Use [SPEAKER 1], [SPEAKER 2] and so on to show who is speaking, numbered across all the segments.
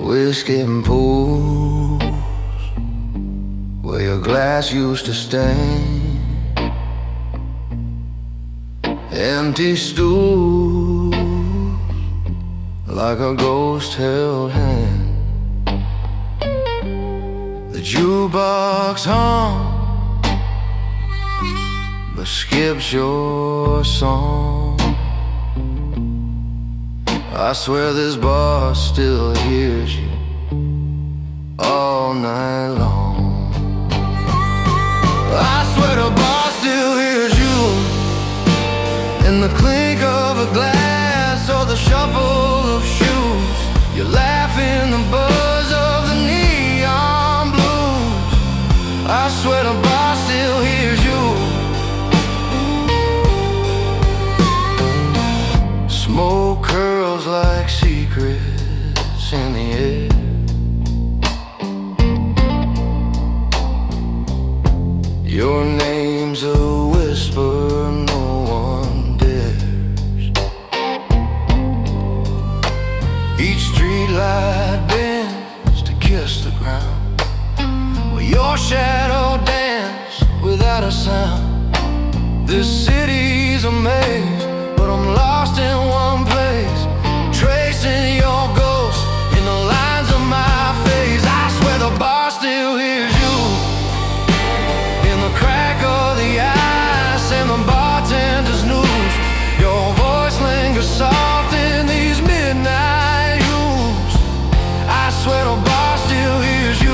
[SPEAKER 1] whiskey and pools where your glass used to stain, empty stools like a ghost held hand. The jukebox hum but skips your song. I swear this bar still hears you all night long. I swear the bar still hears you in the clink of a glass or the shuffle of shoes. You laugh in the buzz of the neon blues. I swear the bar still hears you. Smoke curls like secrets in the air. Your name's a whisper no one dares. Each streetlight bends to kiss the ground, where your shadow dance without a sound. This city's a maze, but I'm lost in one place, tracing your ghost in the lines of my face. I swear the bar still hears you in the crack of the ice and the bartender's news. Your voice lingers soft in these midnight hues. I swear the bar still hears you.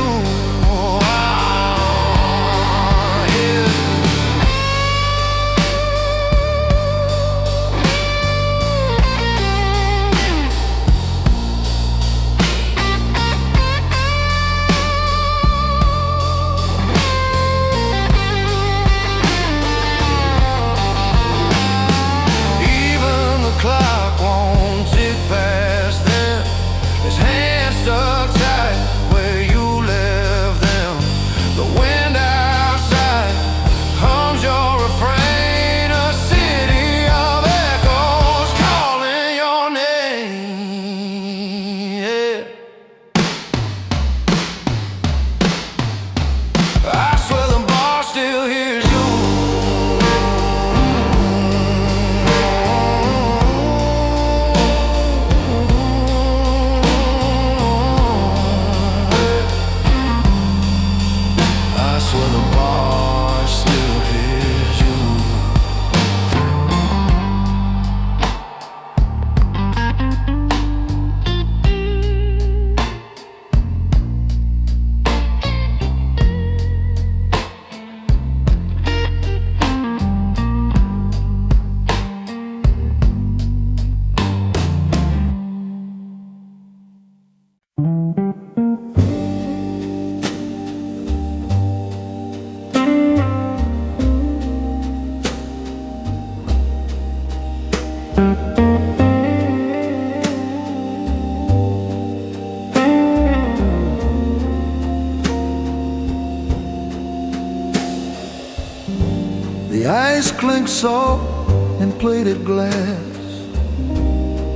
[SPEAKER 2] The ice clinks soft in plated glass.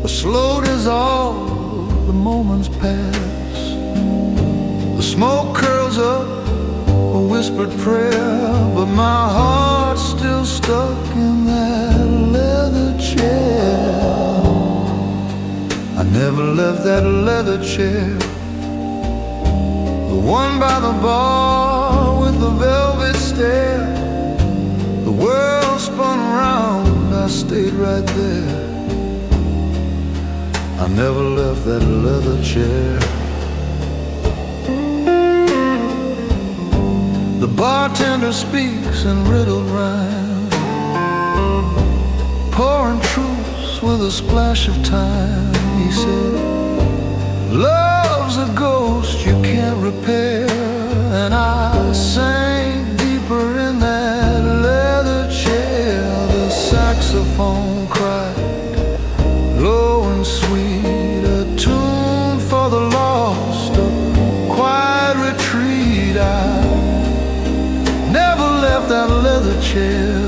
[SPEAKER 2] A slow dissolve, the moments pass. The smoke curls up, a whispered prayer, but my heart's still stuck in that leather chair. I never left that leather chair, the one by the bar with the velvet stare. The world spun around, I stayed right there. I never left that leather chair. The bartender speaks in riddled rhyme, pouring truths with a splash of time. He said, love's a ghost you can't repair. And I sank deeper in that leather chair. The saxophone cried, low and sweet, a tune for the lost, a quiet retreat. I never left that leather chair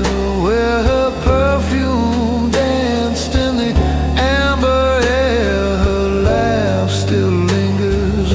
[SPEAKER 2] where her perfume danced in the amber air. Her laugh still lingers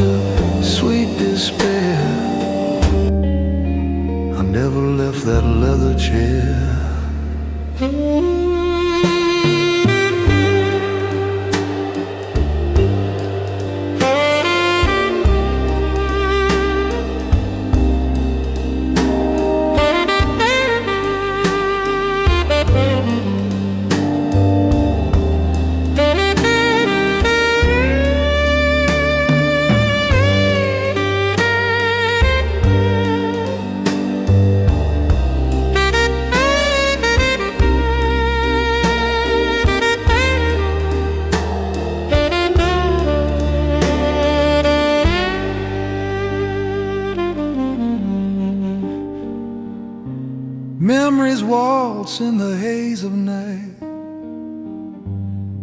[SPEAKER 2] Dances waltz in the haze of night.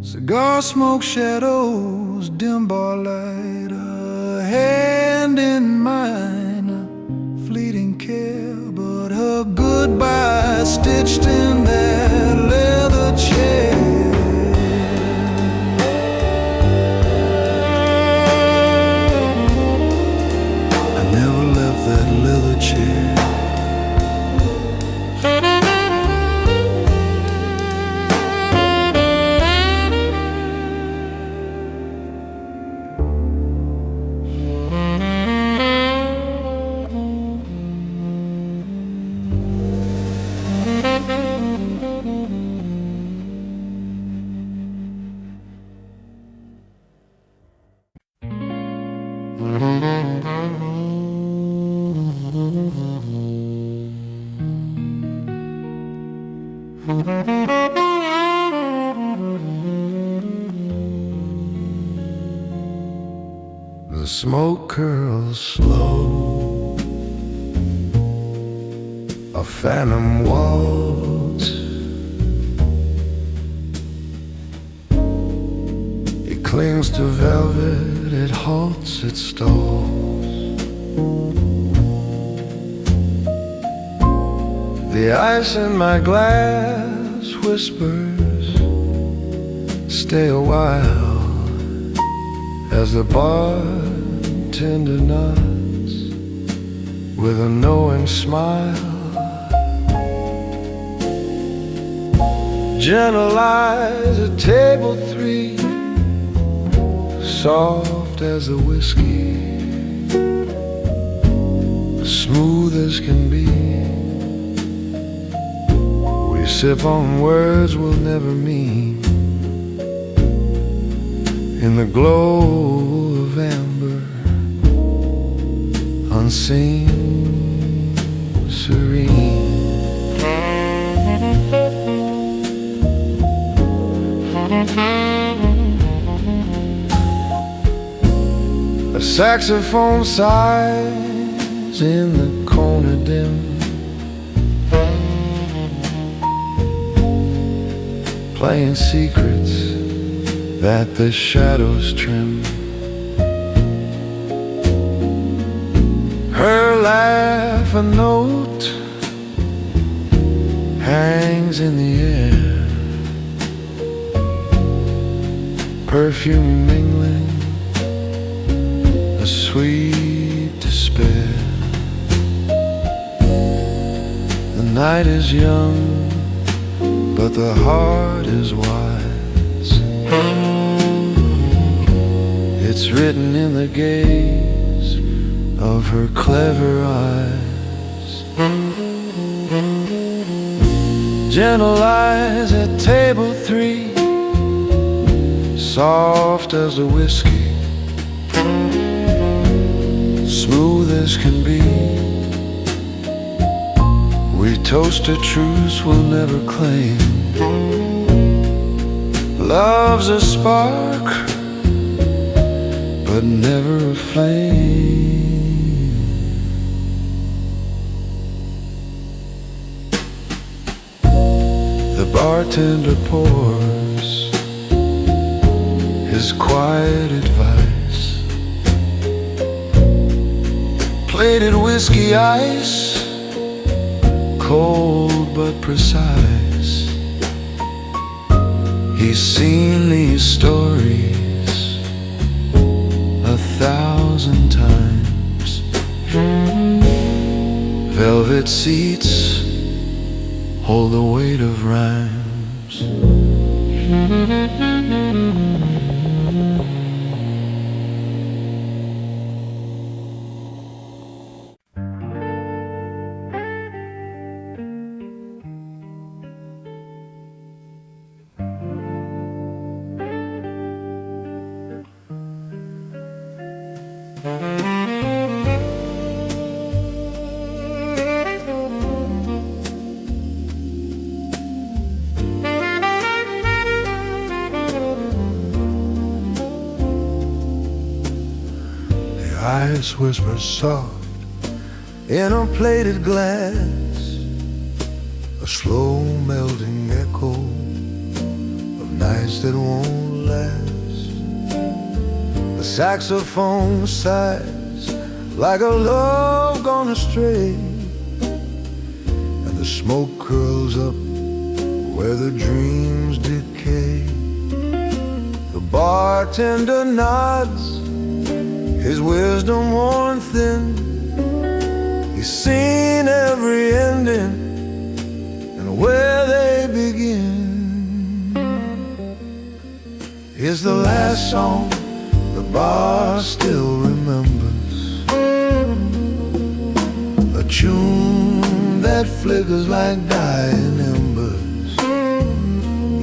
[SPEAKER 2] Cigar smoke shadows, dim bar light. A hand in mine, a fleeting care, but her goodbye stitched in that leather chair. I never left that leather chair.
[SPEAKER 1] The smoke curls slow, a phantom waltz. It clings to velvet, it halts, it stalls. The ice in my glass whispers, stay a while, as the bartender nods with a knowing smile. Gentle eyes at table 3, soft as the whiskey, smooth as can be. We sip on words we'll never mean, in the glow of amber, unseen, serene. A saxophone sighs in the corner dim, playing secrets that the shadows trim. Her laugh, a note, hangs in the air, perfume mingling, a sweet despair. The night is young, but the heart is wise. It's written in the gaze of her clever eyes. Gentle eyes at table 3, soft as the whiskey, smooth as can be. We toast a truce we'll never claim. Love's a spark, but never a flame. The bartender pours his quiet advice, plated whiskey ice, cold but precise. He's seen these stories 1,000 times. Velvet seats hold the weight of rhymes.
[SPEAKER 2] Ice whispers soft in a plated glass, a slow melting echo of nights that won't last. The saxophone sighs like a love gone astray, and the smoke curls up where the dreams decay. The bartender nods, his wisdom worn thin. He's seen every ending and where they begin. Here's the last song the bar still remembers, a tune that flickers like dying embers.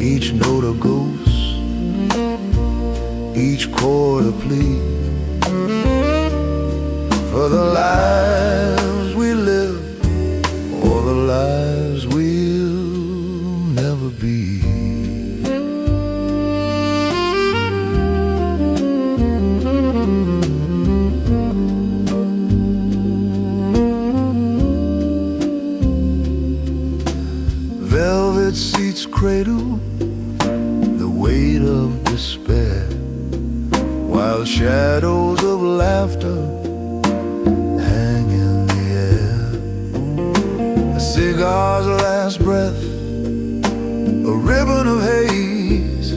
[SPEAKER 2] Each note a ghost, each chord a plea for the lives we live, or the lives we'll never be. Velvet seats cradle the weight of despair, while shadows of laughter hang in the air. A cigar's last breath, a ribbon of haze,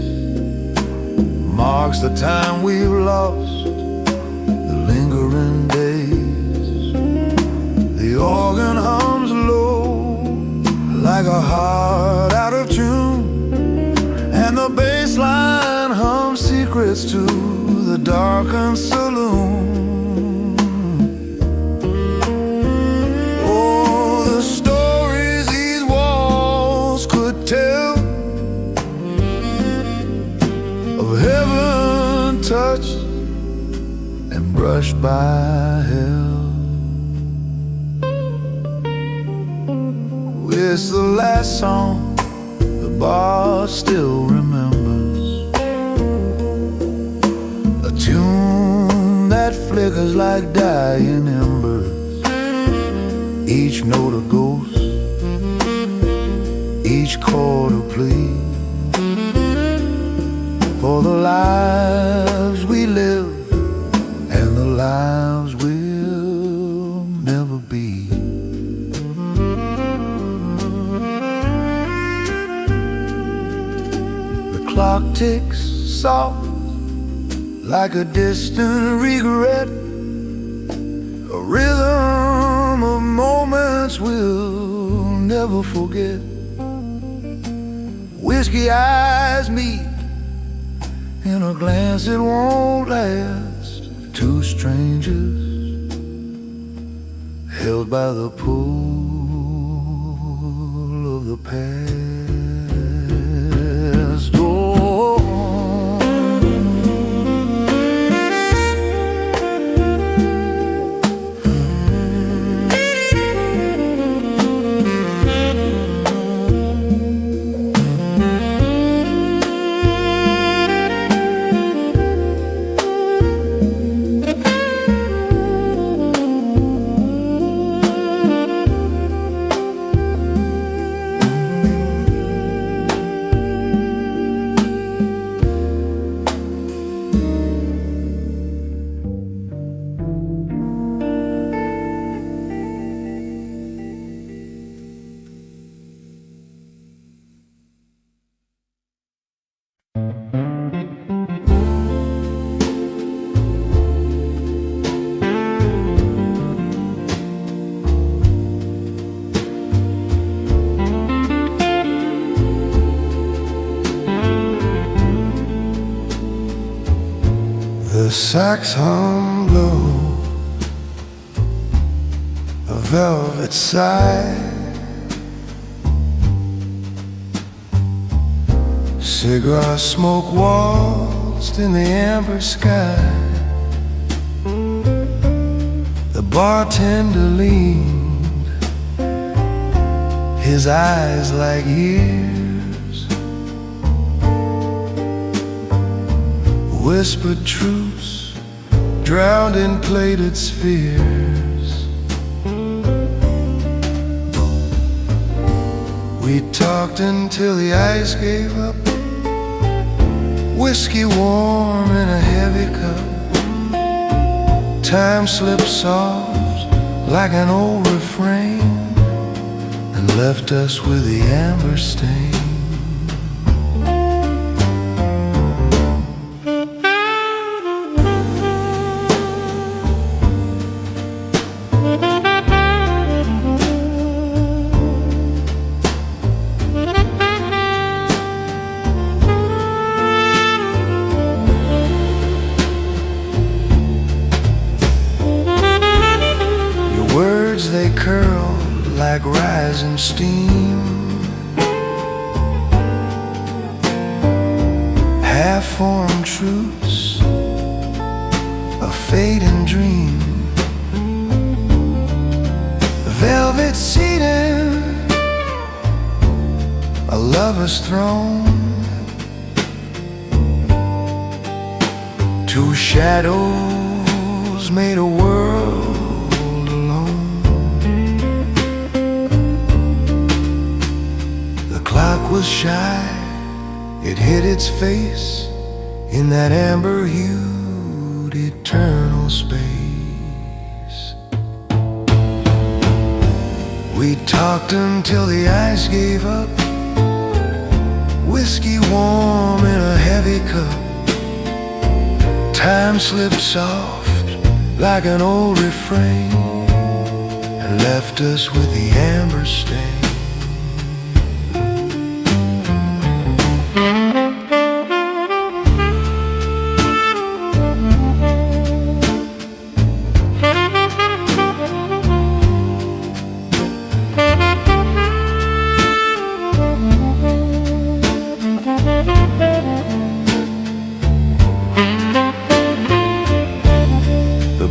[SPEAKER 2] marks the time we've lost, the lingering days. The organ hums low like a heart out of tune, and the bass line hums secrets to the darkened saloon. Oh, the stories these walls could tell of heaven touched and brushed by hell. It's the last song the bar still remembers, a tune that flickers like dying embers. Each note a ghost, each chord a plea for the lives we live and the lives we'll never be. The clock ticks soft like a distant regret, a rhythm of moments we'll never forget. Whiskey eyes meet in a glance that won't last. Two strangers held by the pull of the past. Oh, the sax hum low, a velvet sigh, cigar smoke waltzed in the amber sky. The bartender leaned, his eyes like years, whispered truths drowned in plated spheres. We talked until the ice gave up, whiskey warm in a heavy cup. Time slipped soft like an old refrain and left us with the amber stain. They curl like rising steam, half-formed truths, a fading dream. Velvet seating, a lover's throne. Two shadows made a world. The clock was shy, it hid its face in that amber-hued eternal space. We talked until the ice gave up, whiskey warm in a heavy cup. Time slipped soft like an old refrain and left us with the amber stain.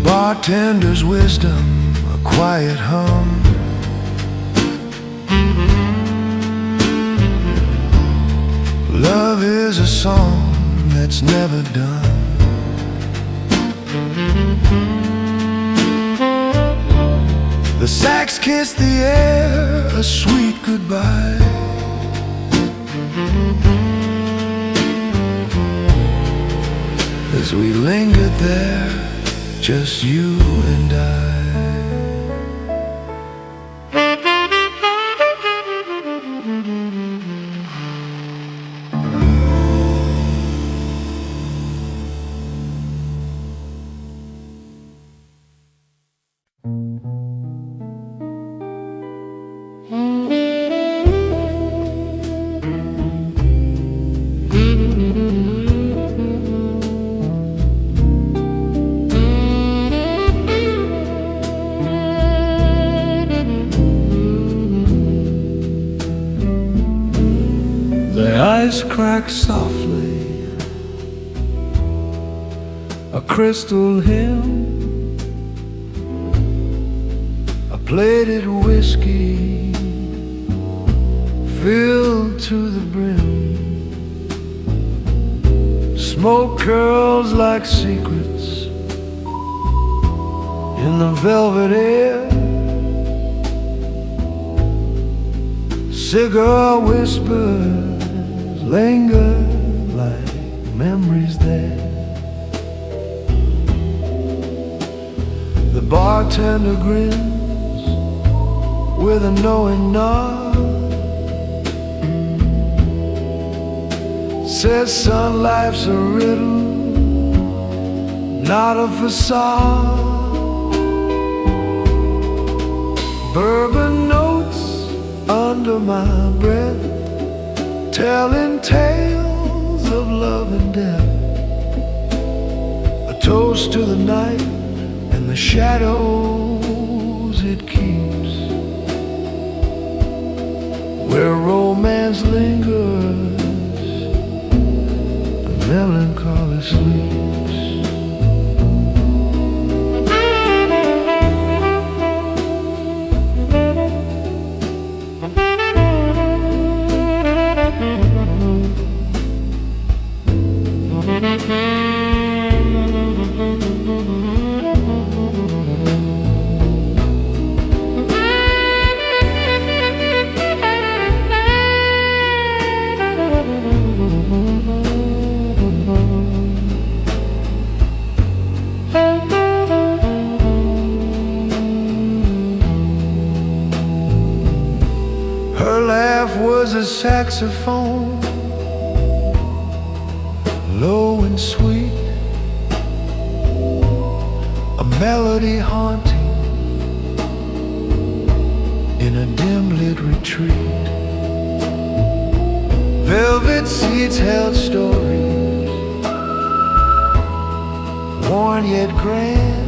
[SPEAKER 2] Bartender's wisdom, a quiet hum. Love is a song that's never done. The sax kissed the air, a sweet goodbye. As we lingered there, just you and I. The ice cracks softly, a crystal hymn, a plated whiskey filled to the brim. Smoke curls like secrets in the velvet air. Cigar whispers linger like memories there. The bartender grins with a knowing nod, says son, life's a riddle, not a facade. Bourbon notes under my breath, telling tales of love and death. A toast to the night and the shadows it keeps, where romance lingers and melancholy sleeps. a saxophone, low and sweet, a melody haunting in a dim-lit retreat. Velvet seats held stories, worn yet grand,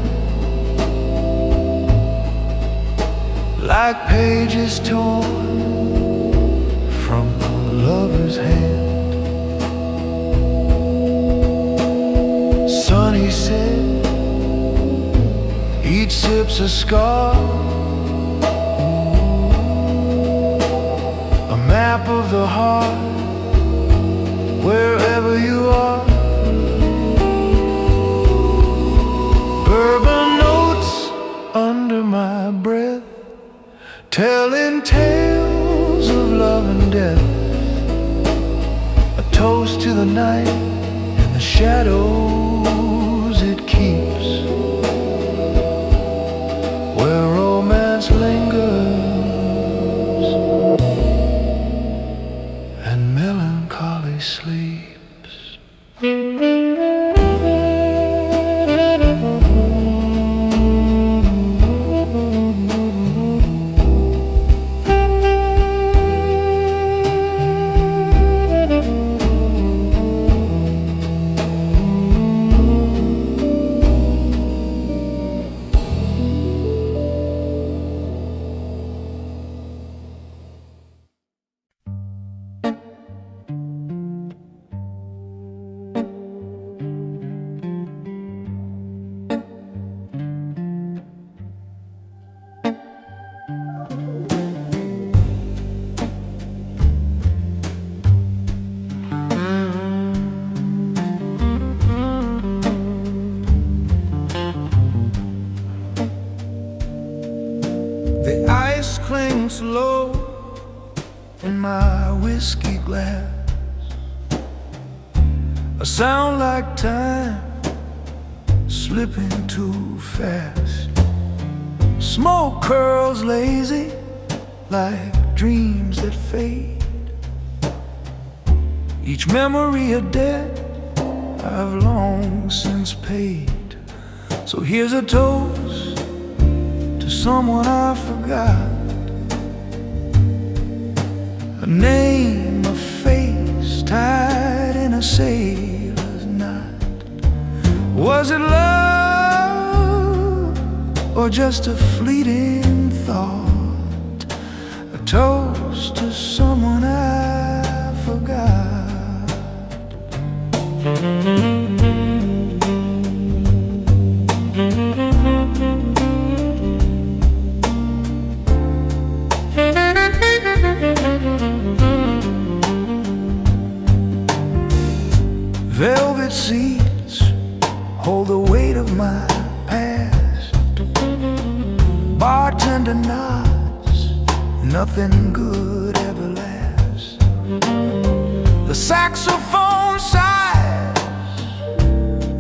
[SPEAKER 2] like pages torn from a lover's hand. Son, he said, each sip's a scar, a map of the heart, wherever you are. Bourbon notes under my breath, telling tales of love and death. A toast to the night and the shadows it keeps, where romance lingers and melancholy sleeps. The ice clings low in my whiskey glass, a sound like time slipping too fast. Smoke curls lazy like dreams that fade, each memory a debt I've long since paid. So here's a toast to someone I forgot, a name, a face tied in a sailor's knot. Was it love or just a fleeting thought? A toast to someone I forgot. Velvet seats hold the weight of my past, bartender nods, nothing good ever lasts. The saxophone sighs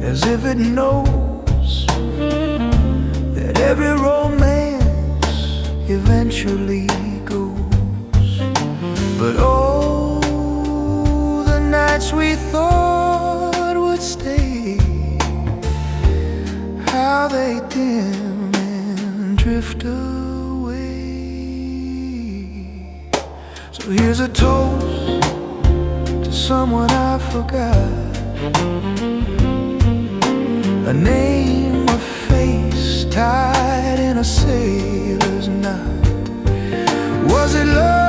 [SPEAKER 2] as if it knows that every romance eventually goes. But oh, the nights we thought would stay, how they dim and drift away. So here's a toast to someone I forgot, a name, a face tied in a sailor's knot. Was it love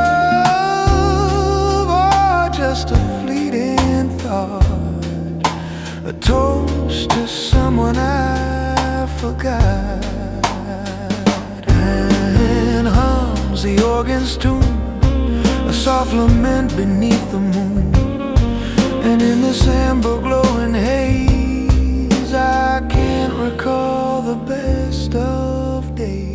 [SPEAKER 2] or just a fleeting thought? A toast to someone I forgot. And hums the organ's tune, a soft lament beneath the moon. And in this amber glowing haze, I can't recall the best of days.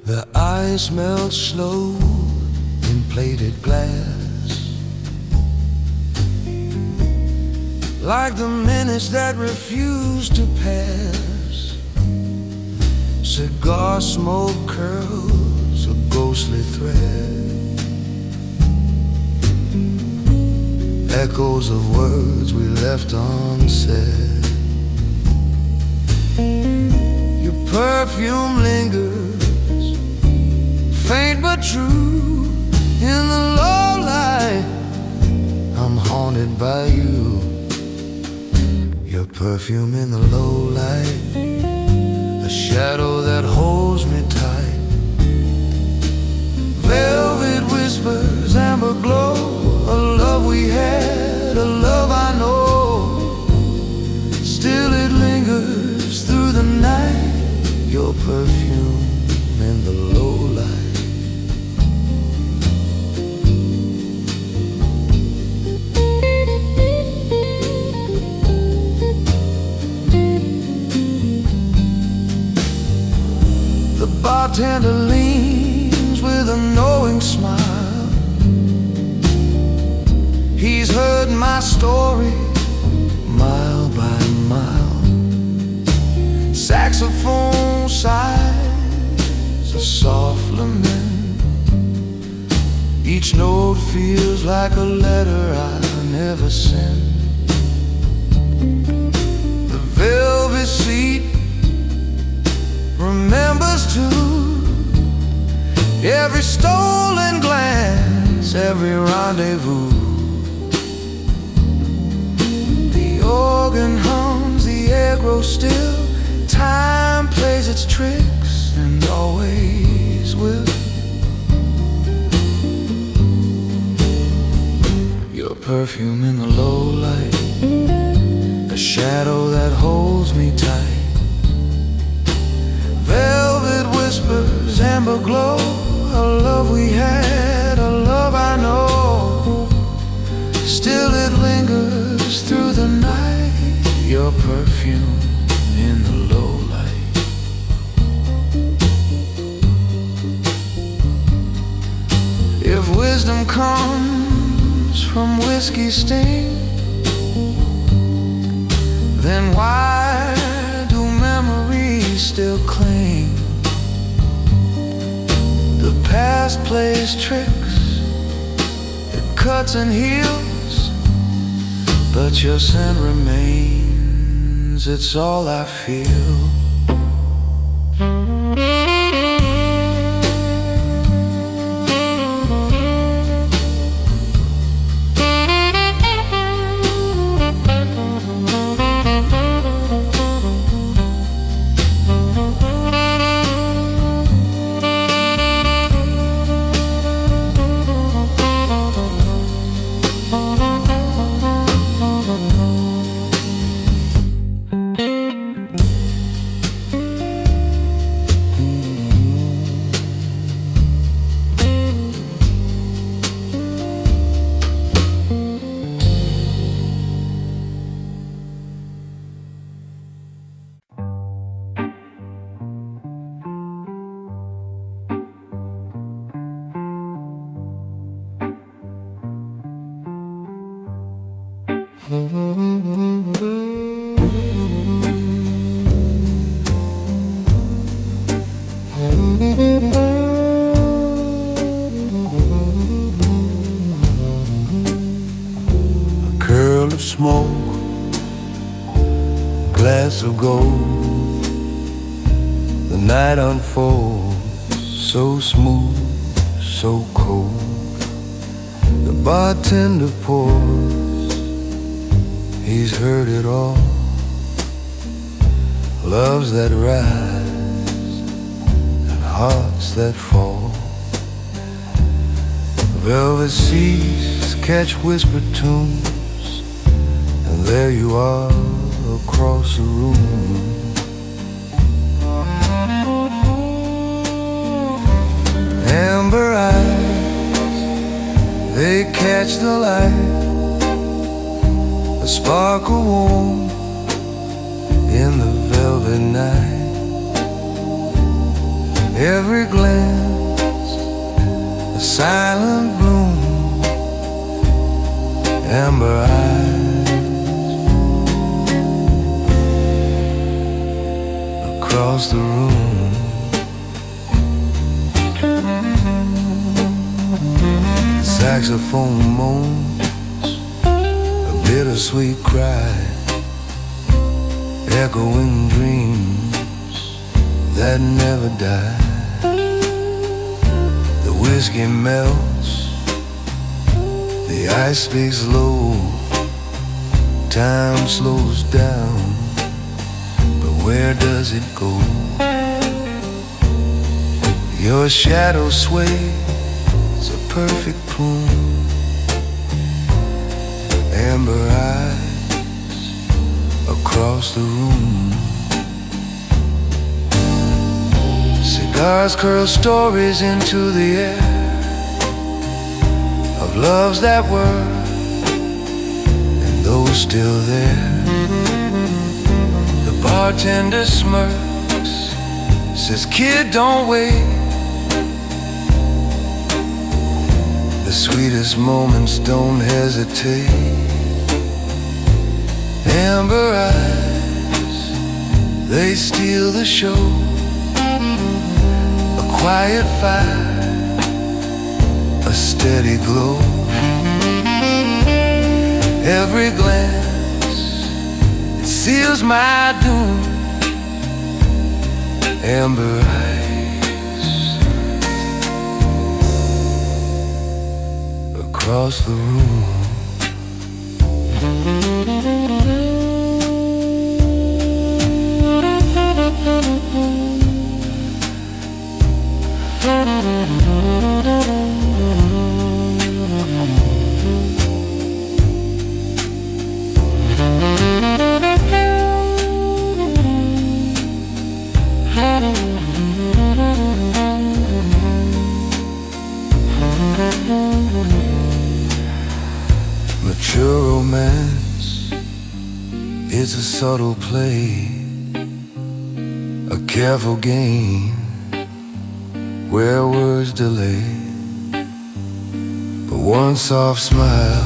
[SPEAKER 2] The ice melts slow in plated glass, like the minutes that refuse to pass. Cigar smoke curls a ghostly thread, echoes of words we left unsaid. Your perfume lingers, faint but true, in the low light. I'm haunted by you. Your perfume in the low light, a shadow that holds me tight. Velvet whispers, amber glow, a love we had, a love I know. Still it lingers through the night. Your perfume in the low light. The bartender leans with a knowing smile. He's heard my story mile by mile. Saxophone sighs a soft lament. Each note feels like a letter I never sent. The velvet seat remembers too every stolen glance, every rendezvous. The organ hums, the air grows still. Time plays its tricks and always will. Your perfume in the low light, a shadow that holds me tight. Velvet whispers, amber glow, a love we had, a love I know. Still it lingers through the night. Your perfume in the low light. If wisdom comes from whiskey sting, then why do memories still cling? The past plays tricks, it cuts and heals, but your scent remains, it's all I feel. A curl of smoke, glass of gold. The night unfolds so smooth, so cold. The bartender pours, he's heard it all. Loves that rise and hearts that fall. Velvet seas catch whispered tunes, and there you are across the room. Amber eyes, they catch the light, a sparkle warm in the velvet night. every glance a silent bloom, amber eyes across the room. The saxophone moans a bittersweet cry, echoing dreams that never die. The whiskey melts, the ice speaks low, time slows down, but where does it go? Your shadow sways a perfect plume, amber eyes across the room. Cigars curl stories into the air of loves that were and those still there. The bartender smirks, says, "Kid, don't wait." The sweetest moments don't hesitate. Amber eyes, they steal the show. A quiet fire, a steady glow. Every glance, it seals my doom. Amber eyes across the room. Mature romance is a subtle play, a careful game where words delay. But one soft smile,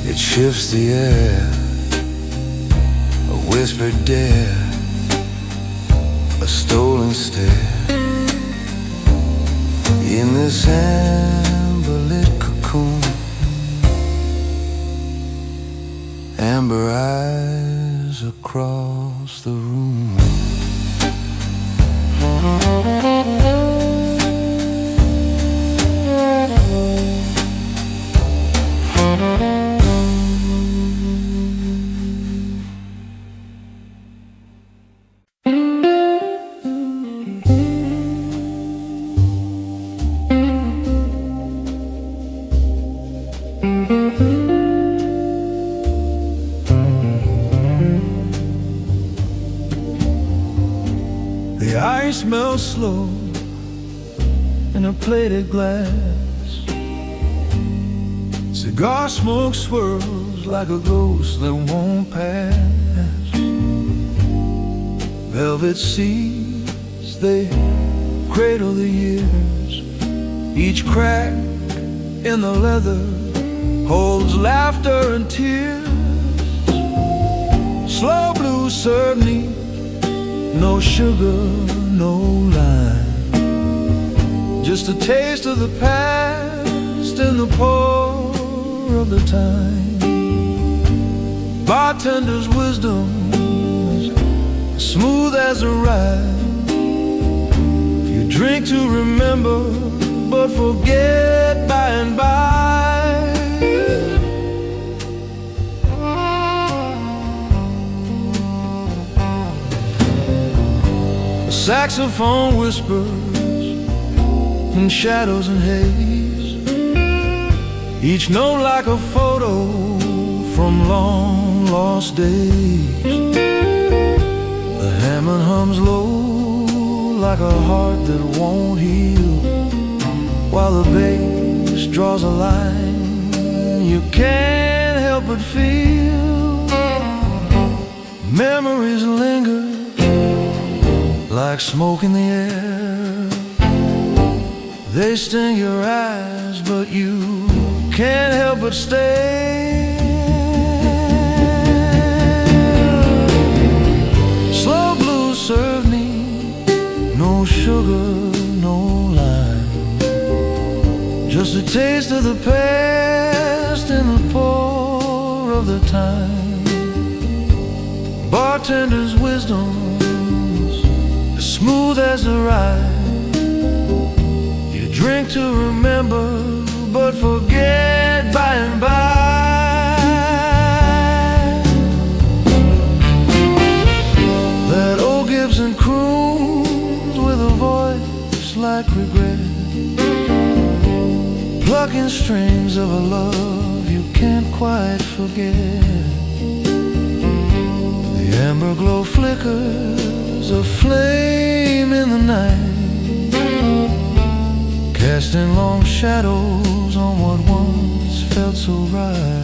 [SPEAKER 2] it shifts the air, a whispered dare, a stolen stare. In this amber-lit cocoon, amber eyes across the room. The ice melts slow in a plated glass. Cigar smoke swirls like a ghost that won't pass. Velvet seas, they cradle the years. Each crack in the leather holds laughter and tears. Slow blue serve neat, no sugar, no lime, just a taste of the past in the pour of the time. Bartender's wisdom, smooth as a ride. You drink to remember, but forget by and by. Saxophone whispers in shadows and haze, each note like a photo from long lost days. The Hammond hums low like a heart that won't heal, while the bass draws a line you can't help but feel. Memories linger like smoke in the air. They sting your eyes, but you can't help but stare. Slow blues serve me, no sugar, no lime, just a taste of the past in the pour of the time. Bartender's wisdom's as smooth as the ride. You drink to remember, but forget by and by. That old Gibson croons with a voice like regret, plucking strings of a love you can't quite forget. The amber glow flickers, a flame in the night, casting long shadows on what once felt so right.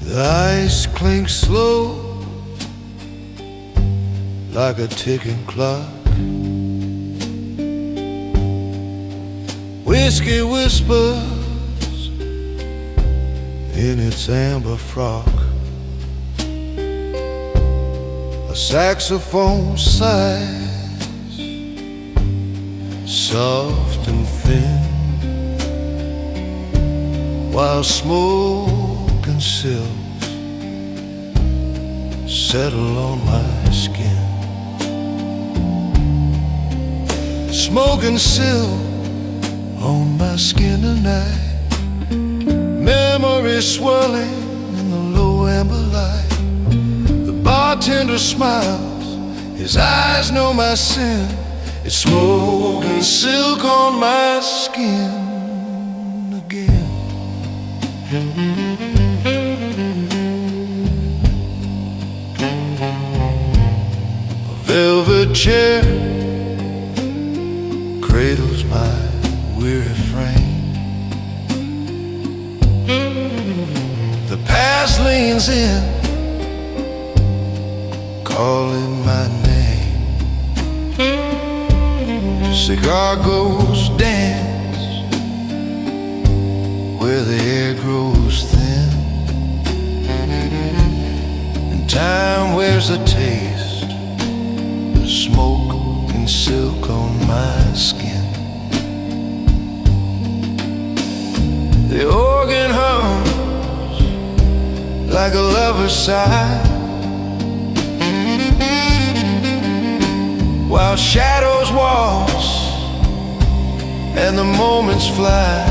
[SPEAKER 2] The ice clinks slow like a ticking clock. Whiskey whispers in its amber frock. A saxophone sighs, soft and thin, while smoke and silk settle on my skin. Smoke and silk on my skin tonight. Memories swirling in the low amber light. The bartender smiles, his eyes know my sin. It's smoke and silk on my skin again. Velvet chair cradles my weary frame. The past leans in, calling my name. Cigar ghosts dance where the air grows thin, and time wears the taste, smoke and silk on my skin. The organ hums like a lover's sigh, while shadows waltz and the moments fly.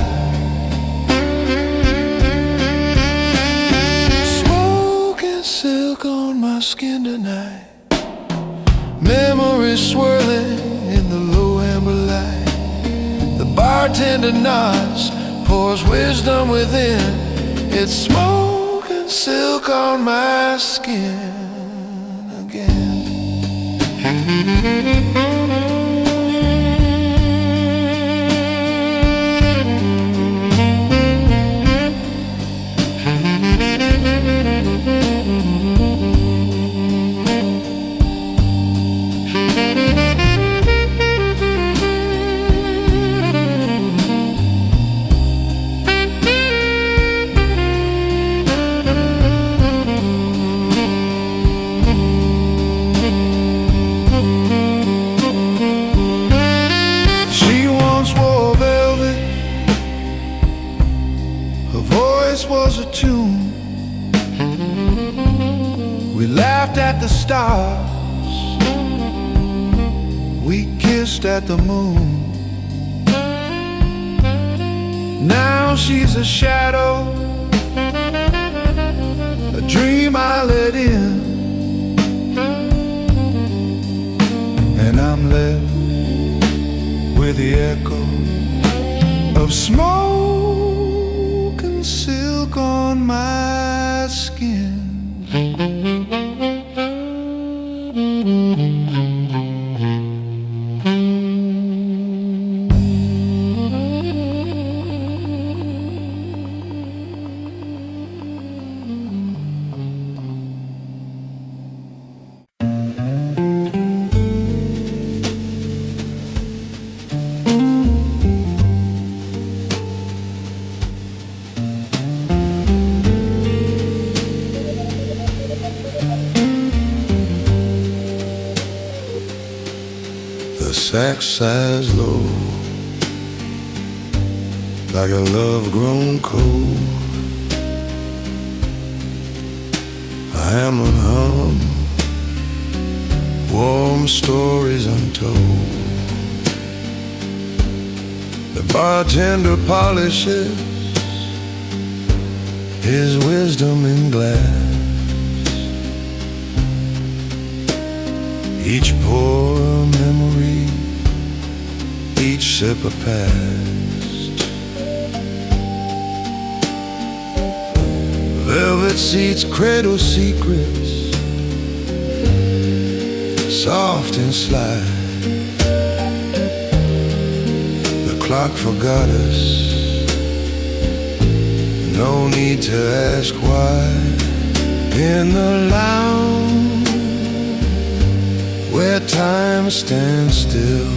[SPEAKER 2] Smoke and silk on my skin tonight. Memories swirling in the low amber light. The bartender nods, pours wisdom within. It's smoke and silk on my skin again. ghost at the moon. Now she's a shadow, a dream I let in, and I'm left with the echo of smoke and silk on my skin. The sack sighs low, like a love grown cold. A hammer hum, warm stories untold. The bartender polishes his wisdom in glass. Each pour a memory, each sip a past. Velvet seats cradle secrets, soft and sly. The clock forgot us, no need to ask why. In the lounge where time stands still,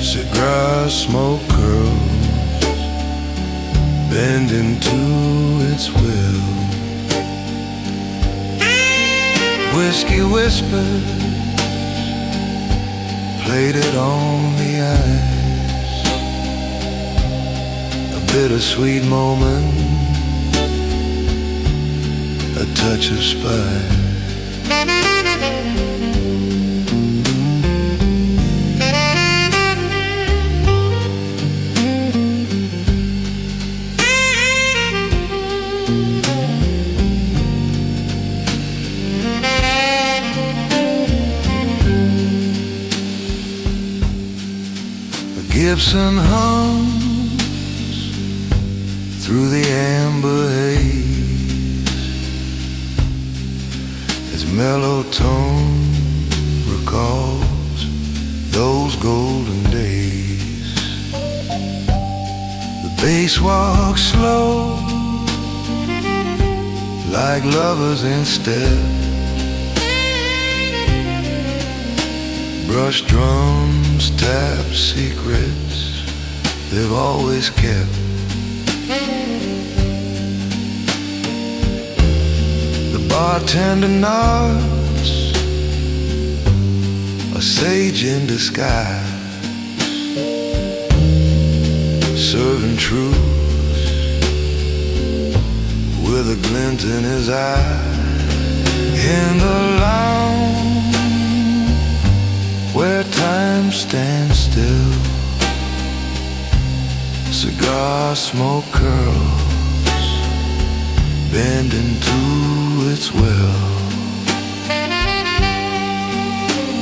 [SPEAKER 2] cigar smoke curls, bending to its will. Whiskey whispers, plated on the ice. A bittersweet moment, a touch of spice. Gibson hums through the amber haze. Its mellow tone recalls those golden days. The bass walks slow, like lovers in step. Brush drums tap secrets they've always kept. The bartender nods, a sage in disguise, serving truth with a glint in his eye. In the lounge where time stands still, cigar smoke curls, bending to its will.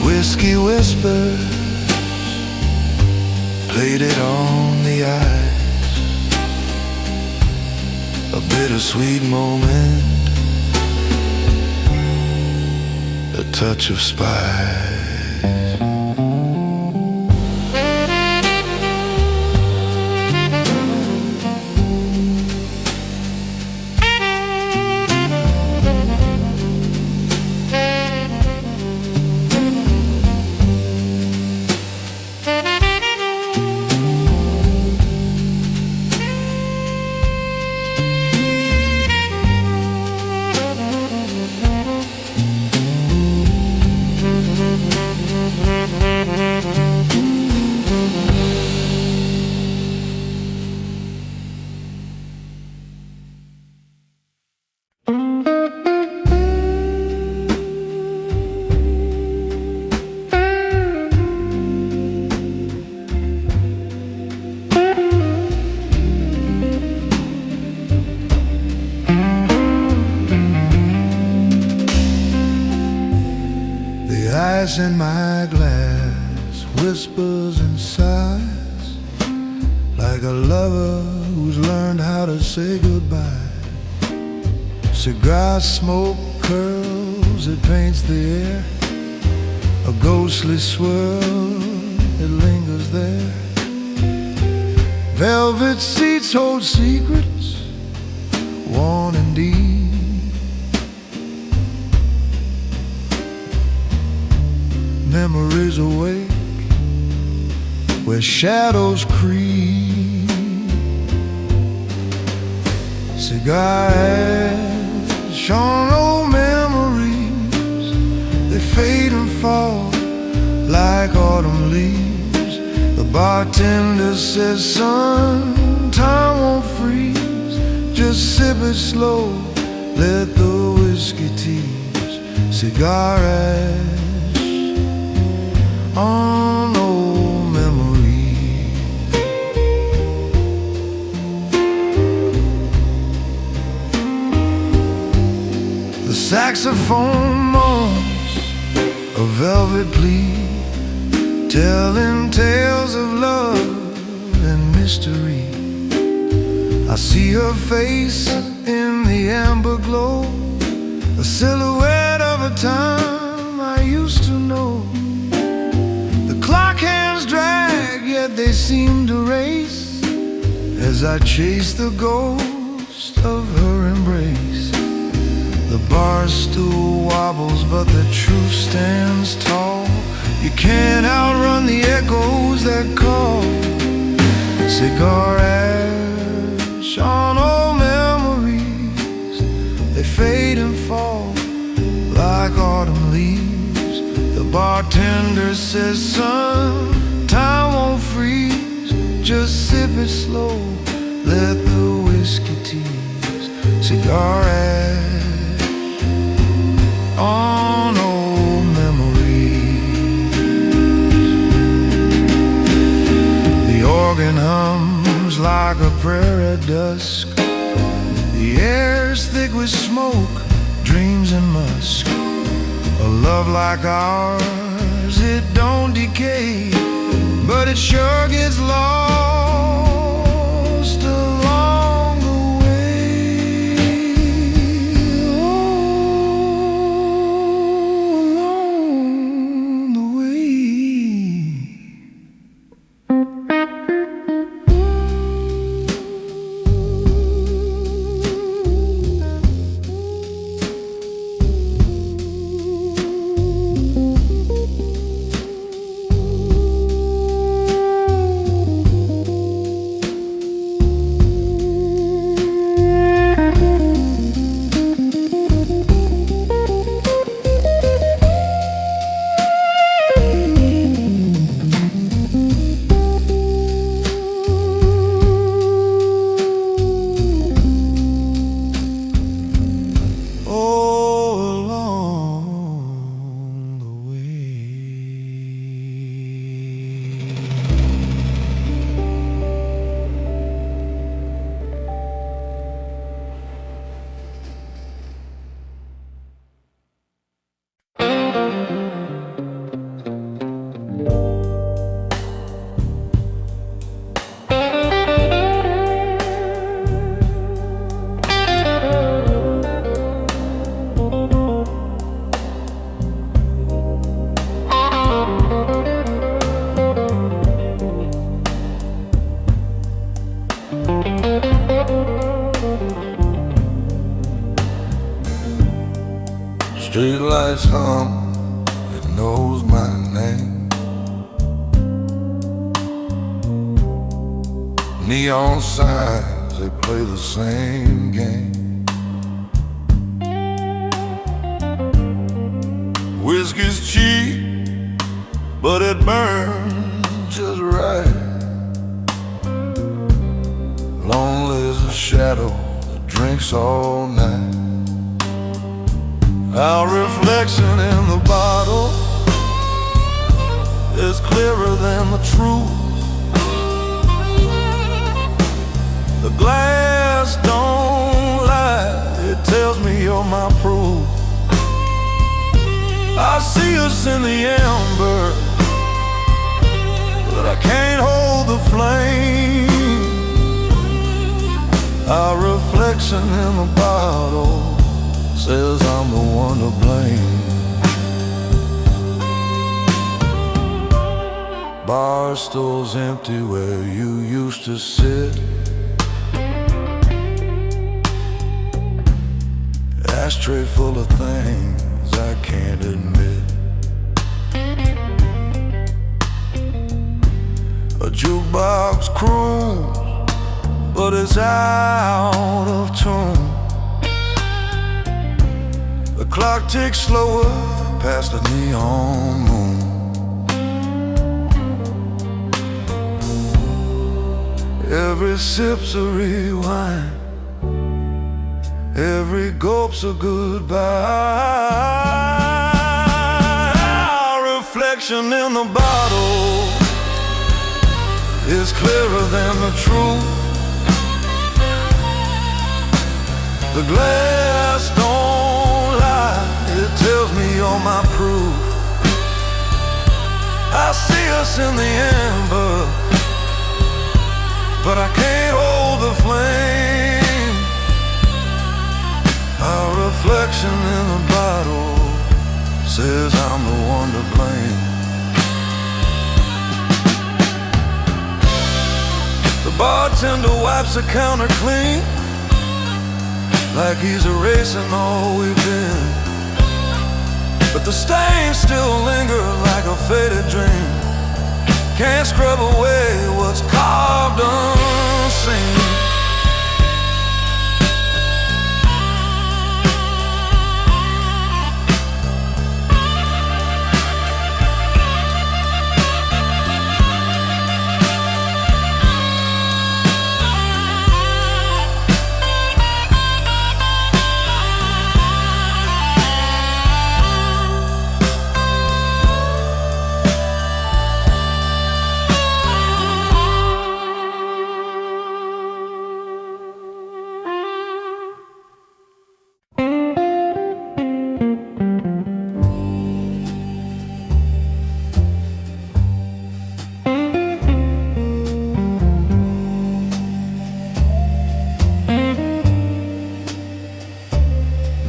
[SPEAKER 2] Whiskey whispers, plated on the ice. A bittersweet moment, a touch of spice. ice in my glass whispers and sighs, like a lover who's learned how to say goodbye. Cigar smoke curls, it paints the air, a ghostly swirl, it lingers there. Velvet seats hold secrets, worn and deep. Memories awake where shadows creep. Cigar ash, shone old memories, they fade and fall like autumn leaves. The bartender says, son, time won't freeze, just sip it slow, let the whiskey tease. Cigar ash on old memories. The saxophone moans a velvet plea, telling tales of love and mystery. I see her face in the amber glow, a silhouette of a time I used to know. The clock hands drag, yet they seem to race, as I chase the ghost of her embrace. The bar stool wobbles, but the truth stands tall. You can't outrun the echoes that call. Cigar ash on old memories, they fade and fall like autumn leaves. The bartender says, son, time won't freeze, just sip it slow, let the whiskey tease. Cigar ash on old memories. The organ hums like a prayer at dusk, the air's thick with smoke, dreams and musk. A love like ours, it don't decay, but it sure gets lost along the way. Oh, along the way. Streetlights hum, it knows my name. Neon signs, they play the same game. Whiskey's cheap, but it burns just right. Lonely as a shadow that drinks all night. Our reflection in the bottle is clearer than the truth. The glass don't lie, it tells me you're my proof. I see a us in the ember, but I can't hold the flame. Our reflection in the bottle says I'm the one to blame. Bar stool's empty where you used to sit. Ashtray full of things I can't admit. A jukebox croons, but it's out of tune. The clock ticks slower past the neon moon. Every sip's a rewind, every gulp's a goodbye. Our reflection in the bottle is clearer than the truth. The glass don't lie, it tells me you're my proof. I see us in the ember, but I can't hold the flame. Our reflection in the bottle says I'm the one to blame. The bartender wipes the counter clean, like he's erasing all we've been. But the stains still linger like a faded dream. Can't scrub away what's carved unseen.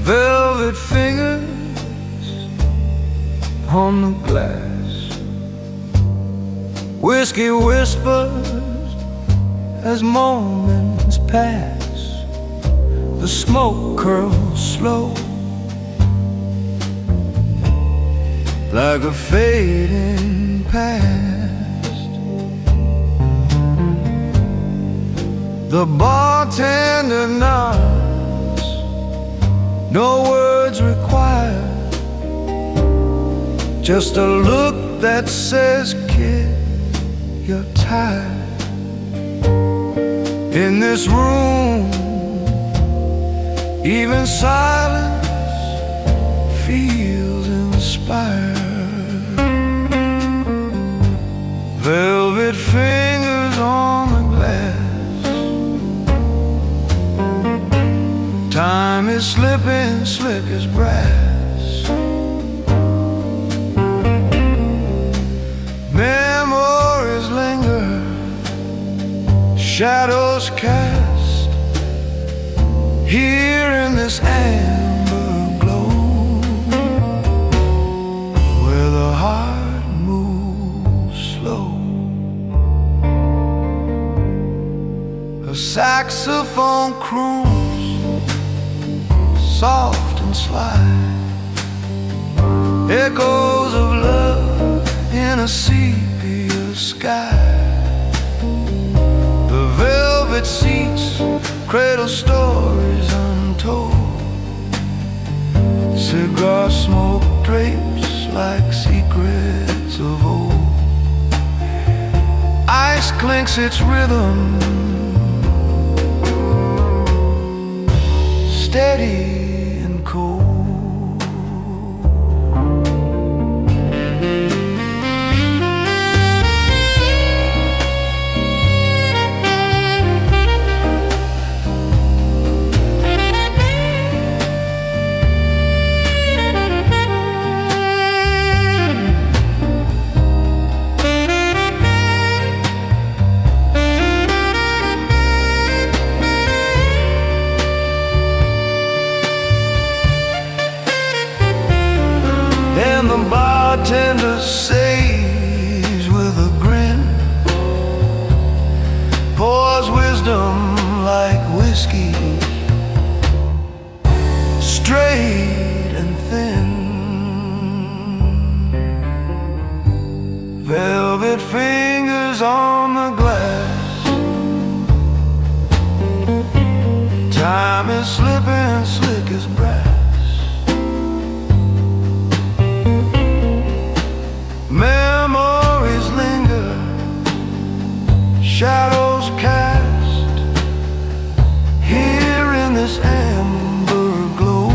[SPEAKER 2] Velvet fingers on the glass, whiskey whispers as moments pass. The smoke curls slow, like a fading past. The bartender nods, no words required, just a look that says, kid, you're tired. In this room, even silence feels inspired. Velvet fingers on the glass, time is slipping slick as brass. Memories linger, shadows cast, here in this amber glow, where the heart moves slow. A saxophone croons, soft and sly, echoes of love in a sepia sky. The velvet seats cradle stories untold, cigar smoke drapes like secrets of old. Ice clinks its rhythm, steady and cold. tears on the glass. Time is slipping slick as brass. Memories linger, shadows cast here in this amber glow,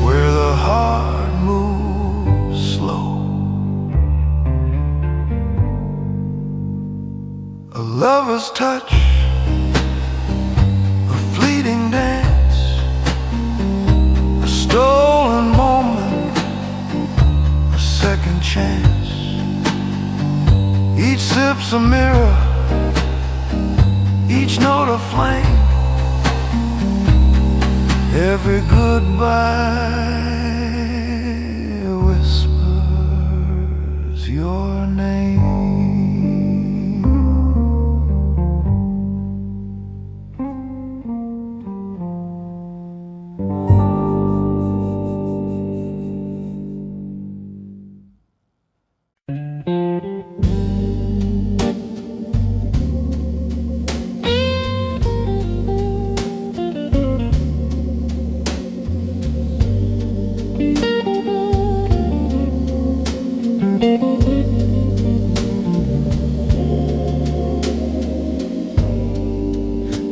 [SPEAKER 2] where the heart moves slow. A lover's touch, a fleeting dance, a stolen moment, a second chance. Each sip's a mirror, each note a flame. Every goodbye whispers your name.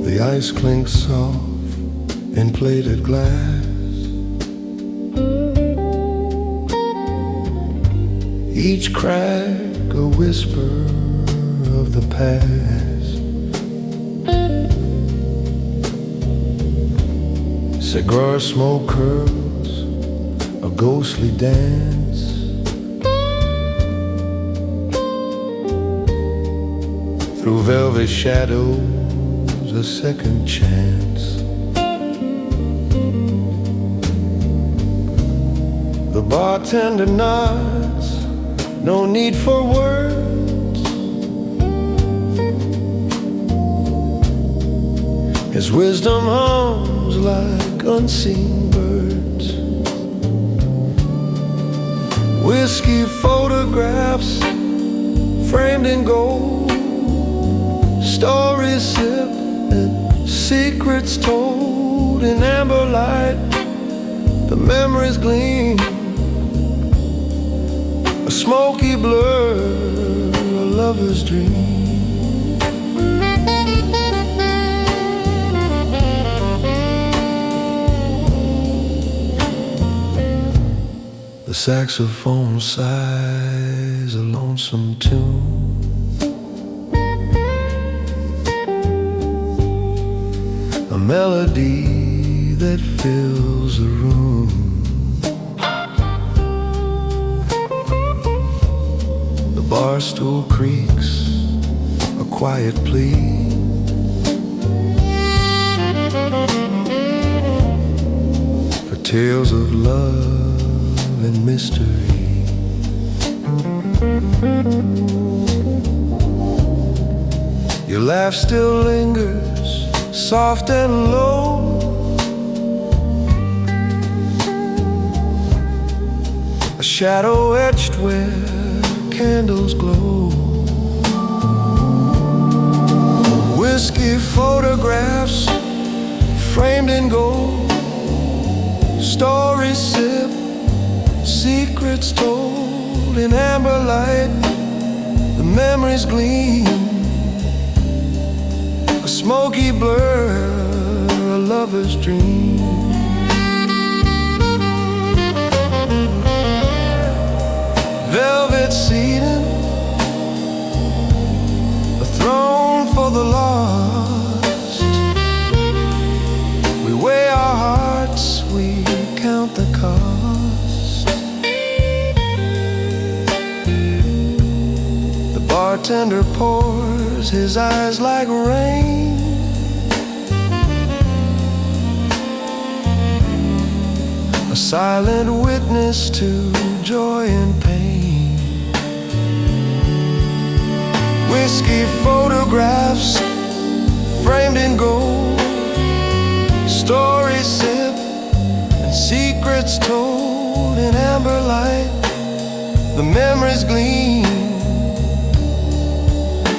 [SPEAKER 2] The ice clinks soft in plated glass. Each crack a whisper of the past. Cigar smoke curls a ghostly dance. Through velvet shadows a second chance. The bartender nods, no need for words. His wisdom hums like unseen birds. Whiskey photographs framed in gold, stories sipped and secrets told in amber light. The memories gleam, a smoky blur, a lover's dream. The saxophone sighs a lonesome tune. A melody that fills the room. The bar stool creaks, a quiet plea. For tales of love and mystery. Your laugh still lingers, soft and low. A shadow etched where candles glow. Whiskey photographs framed in gold, stories sipped, secrets told in amber light. The memories gleam, a smoky blur, a lover's dream. Velvet seating, a throne for the lost. We weigh our hearts, we count the cost. The bartender pours, his eyes like rain. A silent witness to joy and pain. Whiskey photographs framed in gold, stories sipped and secrets told in amber light. The memories gleam,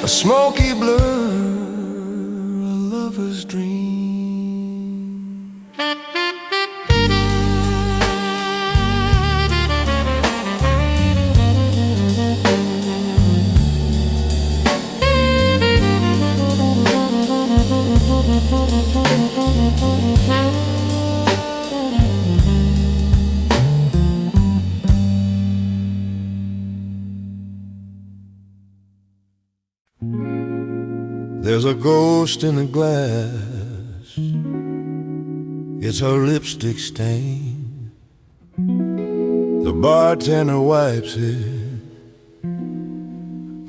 [SPEAKER 2] a smoky blur, a lover's dream. There's a ghost in the glass, it's her lipstick stain. The bartender wipes it,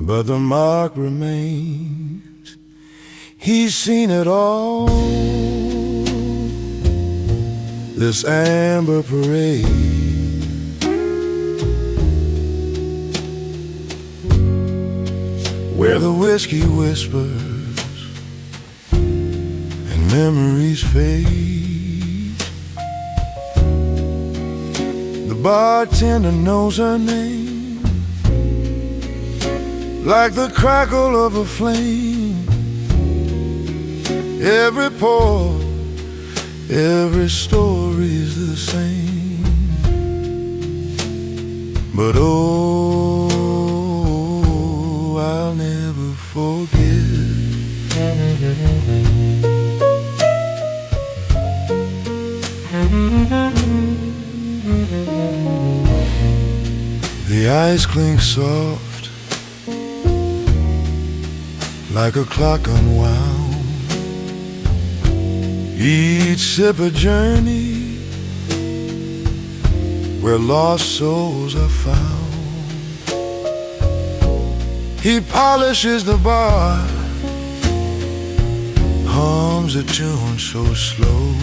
[SPEAKER 2] but the mark remains. He's seen it all, this amber parade. Where the whiskey whispers and memories fade. The bartender knows her name like the crackle of a flame. Every pour, every story's the same. But oh, I'll never forget the ice clink soft like a clock unwound. Each sip a journey where lost souls are found. He polishes the bar, hums a tune so slow,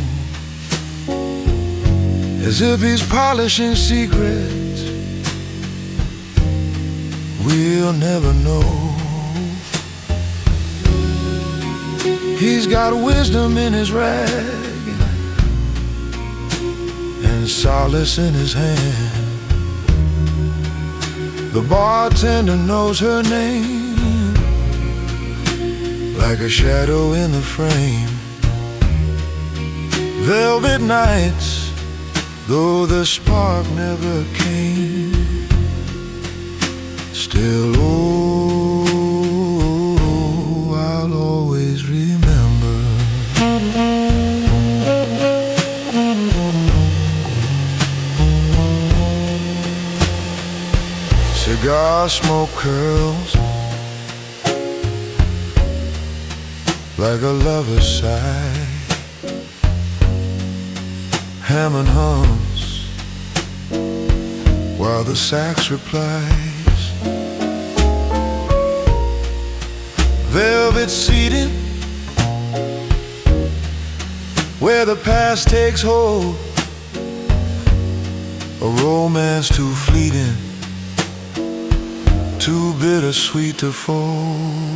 [SPEAKER 2] as if he's polishing secrets we'll never know. He's got wisdom in his rag and solace in his hand. The bartender knows her name like a shadow in the frame. Velvet nights, though the spark never came, still, oh, I'll always remember. Cigar smoke curls like a lover's sigh. Hammond hums while the sax replies. Velvet seating where the past takes hold, a romance too fleeting, too bittersweet to fold.